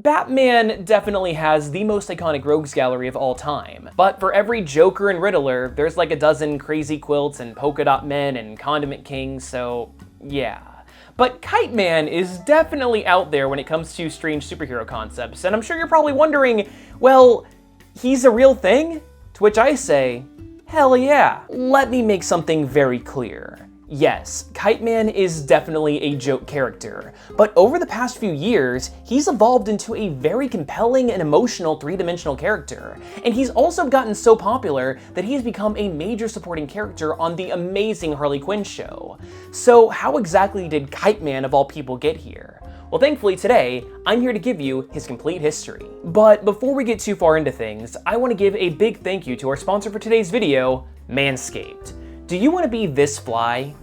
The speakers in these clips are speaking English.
Batman definitely has the most iconic rogues gallery of all time, but for every Joker and Riddler, there's like a dozen crazy quilts and polka dot men and condiment kings, so yeah. But Kite Man is definitely out there when it comes to strange superhero concepts, and I'm sure you're probably wondering, well, he's a real thing? To which I say, hell yeah. Let me make something very clear. Yes, Kite Man is definitely a joke character, but over the past few years, he's evolved into a very compelling and emotional three-dimensional character, and he's also gotten so popular that he's become a major supporting character on the amazing Harley Quinn show. So how exactly did Kite Man of all people get here? Well, thankfully today, I'm here to give you his complete history. But before we get too far into things, I want to give a big thank you to our sponsor for today's video, Manscaped. Do you want to be this fly?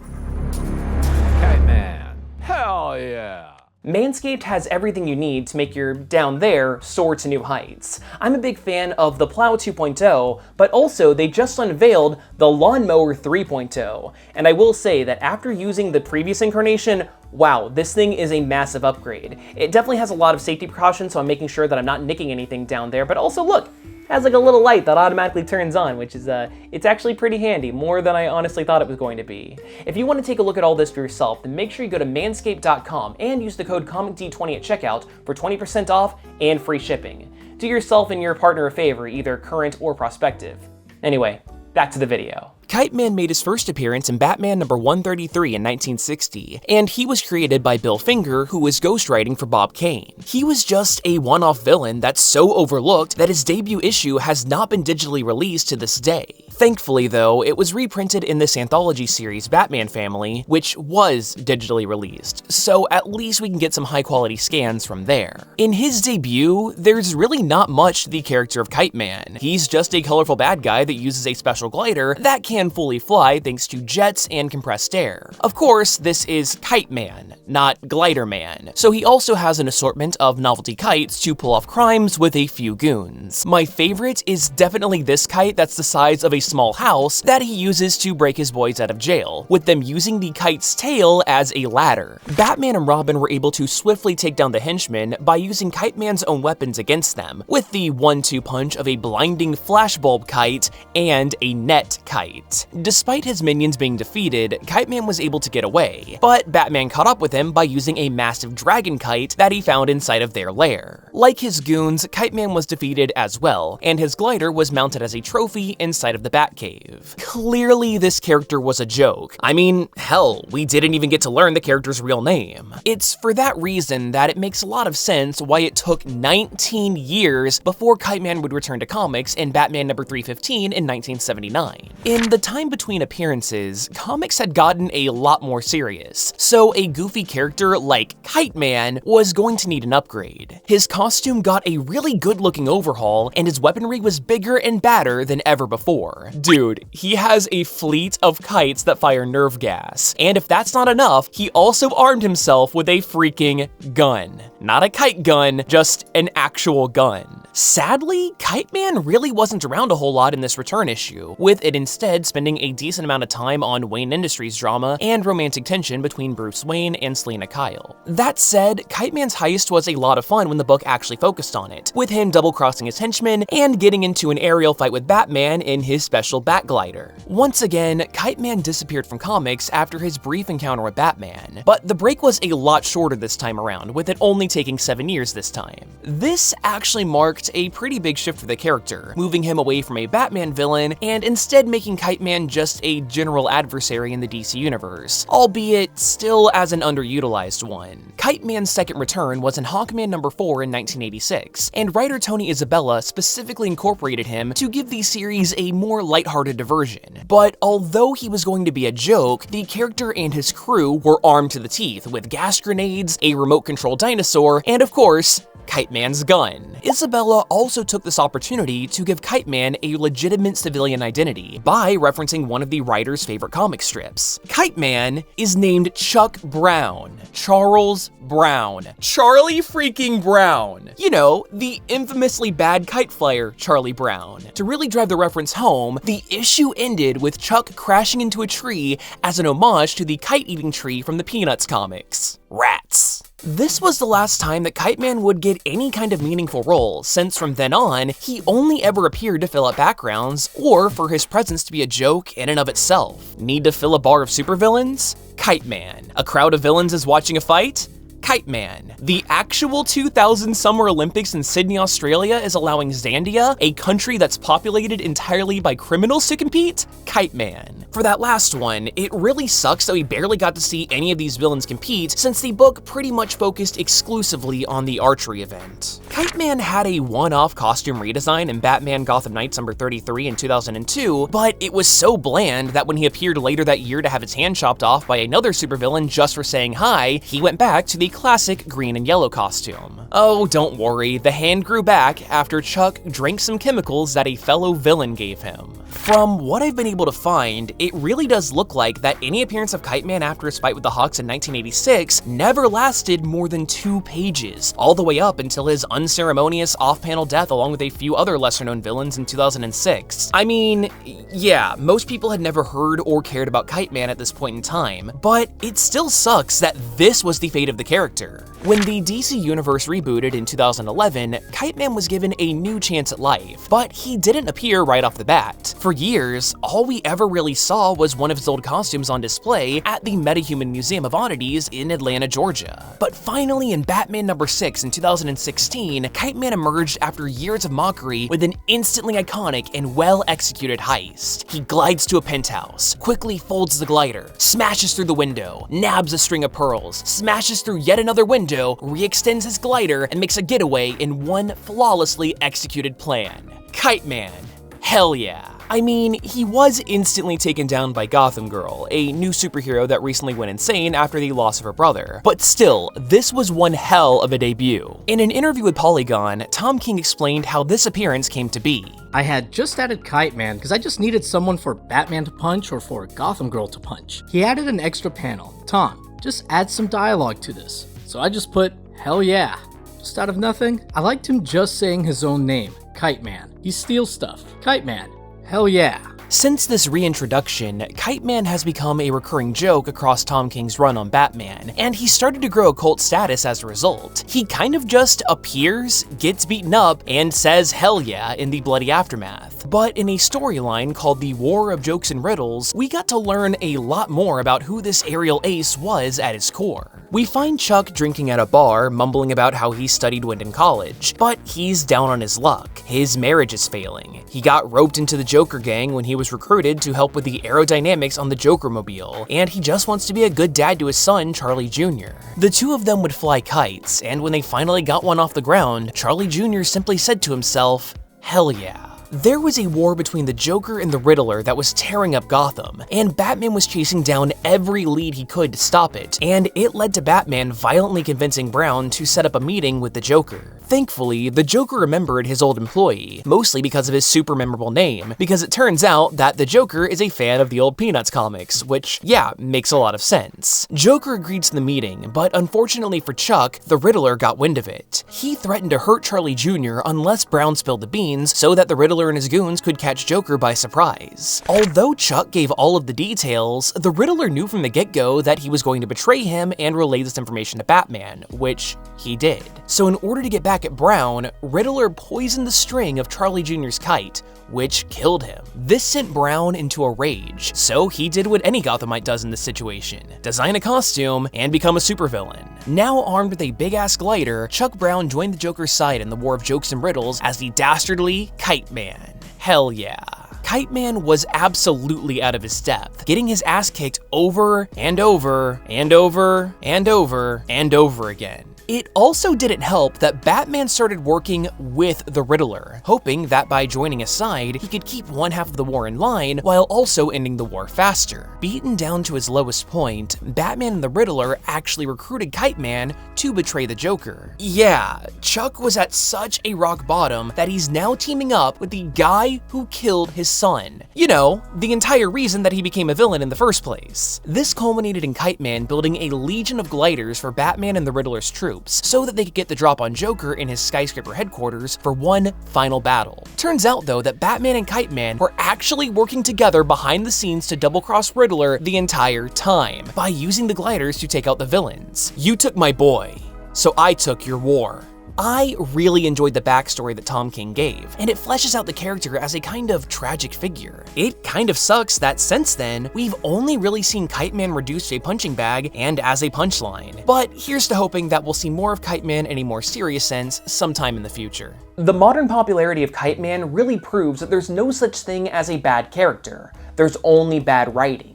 Kite Man. Hell yeah. Manscaped has everything you need to make your down there soar to new heights. I'm a big fan of the Plow 2.0, but also they just unveiled the Lawnmower 3.0. And I will say that after using the previous incarnation, wow, this thing is a massive upgrade. It definitely has a lot of safety precautions, so I'm making sure that I'm not nicking anything down there, but also look, it has like a little light that automatically turns on, which is, it's actually pretty handy, more than I honestly thought it was going to be. If you want to take a look at all this for yourself, then make sure you go to manscaped.com and use the code COMICD20 at checkout for 20% off and free shipping. Do yourself and your partner a favor, either current or prospective. Anyway, back to the video. Kite Man made his first appearance in Batman number 133 in 1960, and he was created by Bill Finger, who was ghostwriting for Bob Kane. He was just a one-off villain that's so overlooked that his debut issue has not been digitally released to this day. Thankfully though, it was reprinted in this anthology series Batman Family, which was digitally released, so at least we can get some high-quality scans from there. In his debut, there's really not much to the character of Kite Man. He's just a colorful bad guy that uses a special glider that can fully fly thanks to jets and compressed air. Of course, this is Kite Man, not Glider Man, so he also has an assortment of novelty kites to pull off crimes with a few goons. My favorite is definitely this kite that's the size of a small house that he uses to break his boys out of jail, with them using the kite's tail as a ladder. Batman and Robin were able to swiftly take down the henchmen by using Kite Man's own weapons against them, with the 1-2 punch of a blinding flashbulb kite and a net kite. Despite his minions being defeated, Kite Man was able to get away, but Batman caught up with him by using a massive dragon kite that he found inside of their lair. Like his goons, Kite Man was defeated as well, and his glider was mounted as a trophy inside of the Batcave. Clearly, this character was a joke. I mean, hell, we didn't even get to learn the character's real name. It's for that reason that it makes a lot of sense why it took 19 years before Kite Man would return to comics in Batman number 315 in 1979. In the time between appearances, comics had gotten a lot more serious, so a goofy character like Kite Man was going to need an upgrade. His costume got a really good-looking overhaul, and his weaponry was bigger and badder than ever before. Dude, he has a fleet of kites that fire nerve gas, and if that's not enough, he also armed himself with a freaking gun. Not a kite gun, just an actual gun. Sadly, Kite Man really wasn't around a whole lot in this return issue, with it instead spending a decent amount of time on Wayne Industries drama and romantic tension between Bruce Wayne and Selina Kyle. That said, Kite Man's heist was a lot of fun when the book actually focused on it, with him double-crossing his henchmen and getting into an aerial fight with Batman in his special bat glider. Once again, Kite Man disappeared from comics after his brief encounter with Batman, but the break was a lot shorter this time around, with it only taking 7 years this time. This actually marked a pretty big shift for the character, moving him away from a Batman villain and instead making Kite Man just a general adversary in the DC universe, albeit still as an underutilized one. Kite Man's second return was in Hawkman number 4 in 1986, and writer Tony Isabella specifically incorporated him to give the series a more lighthearted diversion. But although he was going to be a joke, the character and his crew were armed to the teeth with gas grenades, a remote-controlled dinosaur, and of course, Kite Man's gun. Isabella also took this opportunity to give Kite Man a legitimate civilian identity by referencing one of the writer's favorite comic strips. Kite Man is named Chuck Brown. Charles Brown. Charlie freaking Brown. You know, the infamously bad kite flyer Charlie Brown. To really drive the reference home, the issue ended with Chuck crashing into a tree as an homage to the kite-eating tree from the Peanuts comics. Rats. This was the last time that Kite Man would get any kind of meaningful role, since from then on, he only ever appeared to fill out backgrounds, or for his presence to be a joke in and of itself. Need to fill a bar of supervillains? Kite Man. A crowd of villains is watching a fight? Kite Man. The actual 2000 Summer Olympics in Sydney, Australia is allowing Zambia, a country that's populated entirely by criminals, to compete? Kite Man. For that last one, it really sucks that we barely got to see any of these villains compete, since the book pretty much focused exclusively on the archery event. Kite Man had a one-off costume redesign in Batman Gotham Knights number 33 in 2002, but it was so bland that when he appeared later that year to have his hand chopped off by another supervillain just for saying hi, he went back to the classic green and yellow costume. Oh, don't worry, the hand grew back after Chuck drank some chemicals that a fellow villain gave him. From what I've been able to find, it really does look like that any appearance of Kite Man after his fight with the Hawks in 1986 never lasted more than 2 pages, all the way up until his unceremonious off-panel death along with a few other lesser-known villains in 2006. I mean, yeah, most people had never heard or cared about Kite Man at this point in time, but it still sucks that this was the fate of the character. When the DC Universe rebooted in 2011, Kite Man was given a new chance at life, but he didn't appear right off the bat. For years, all we ever really saw was one of his old costumes on display at the MetaHuman Museum of Oddities in Atlanta, Georgia. But finally, in Batman number 6 in 2016, Kite Man emerged after years of mockery with an instantly iconic and well-executed heist. He glides to a penthouse, quickly folds the glider, smashes through the window, nabs a string of pearls, smashes through yet another window, re-extends his glider, and makes a getaway in one flawlessly executed plan. Kite Man. Hell yeah. I mean, he was instantly taken down by Gotham Girl, a new superhero that recently went insane after the loss of her brother. But still, this was one hell of a debut. In an interview with Polygon, Tom King explained how this appearance came to be. I had just added Kite Man because I just needed someone for Batman to punch or for Gotham Girl to punch. He added an extra panel. Tom, just add some dialogue to this. So I just put, hell yeah. Just out of nothing, I liked him just saying his own name, Kite Man. He steals stuff. Kite Man. Hell yeah. Since this reintroduction, Kite Man has become a recurring joke across Tom King's run on Batman, and he started to grow a cult status as a result. He kind of just appears, gets beaten up, and says hell yeah in the bloody aftermath. But in a storyline called The War of Jokes and Riddles, we got to learn a lot more about who this aerial ace was at his core. We find Chuck drinking at a bar, mumbling about how he studied wind in college, but he's down on his luck. His marriage is failing. He got roped into the Joker gang when he was recruited to help with the aerodynamics on the Joker-mobile, and he just wants to be a good dad to his son, Charlie Jr. The two of them would fly kites, and when they finally got one off the ground, Charlie Jr. simply said to himself, hell yeah. There was a war between the Joker and the Riddler that was tearing up Gotham, and Batman was chasing down every lead he could to stop it, and it led to Batman violently convincing Brown to set up a meeting with the Joker. Thankfully, the Joker remembered his old employee, mostly because of his super memorable name, because it turns out that the Joker is a fan of the old Peanuts comics, which, yeah, makes a lot of sense. Joker agreed to the meeting, but unfortunately for Chuck, the Riddler got wind of it. He threatened to hurt Charlie Jr. unless Brown spilled the beans so that the Riddler and his goons could catch Joker by surprise. Although Chuck gave all of the details, the Riddler knew from the get-go that he was going to betray him and relay this information to Batman, which he did. So in order to get back at Brown, Riddler poisoned the string of Charlie Jr.'s kite, which killed him. This sent Brown into a rage, so he did what any Gothamite does in this situation: design a costume and become a supervillain. Now armed with a big-ass glider, Chuck Brown joined the Joker's side in the War of Jokes and Riddles as the dastardly Kite Man. Hell yeah. Kite Man was absolutely out of his depth, getting his ass kicked over and over and over and over and over again. It also didn't help that Batman started working with the Riddler, hoping that by joining his side, he could keep one half of the war in line while also ending the war faster. Beaten down to his lowest point, Batman and the Riddler actually recruited Kite Man to betray the Joker. Yeah, Chuck was at such a rock bottom that he's now teaming up with the guy who killed his son. You know, the entire reason that he became a villain in the first place. This culminated in Kite Man building a legion of gliders for Batman and the Riddler's troops, so that they could get the drop on Joker in his skyscraper headquarters for one final battle. Turns out though that Batman and Kite Man were actually working together behind the scenes to double-cross Riddler the entire time, by using the gliders to take out the villains. You took my boy. so I took your war. I really enjoyed the backstory that Tom King gave, and it fleshes out the character as a kind of tragic figure. It kind of sucks that since then, we've only really seen Kite Man reduced to a punching bag and as a punchline. But here's to hoping that we'll see more of Kite Man in a more serious sense sometime in the future. The modern popularity of Kite Man really proves that there's no such thing as a bad character. There's only bad writing.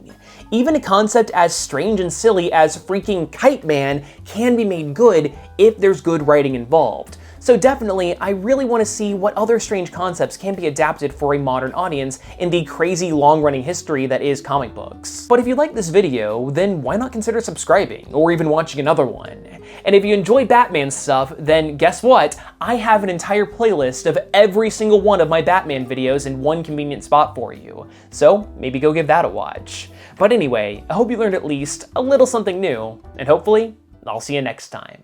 Even a concept as strange and silly as freaking Kite Man can be made good if there's good writing involved. So definitely, I really want to see what other strange concepts can be adapted for a modern audience in the crazy long-running history that is comic books. But if you like this video, then why not consider subscribing, or even watching another one? And if you enjoy Batman stuff, then guess what? I have an entire playlist of every single one of my Batman videos in one convenient spot for you. So maybe go give that a watch. But anyway, I hope you learned at least a little something new, and hopefully, I'll see you next time.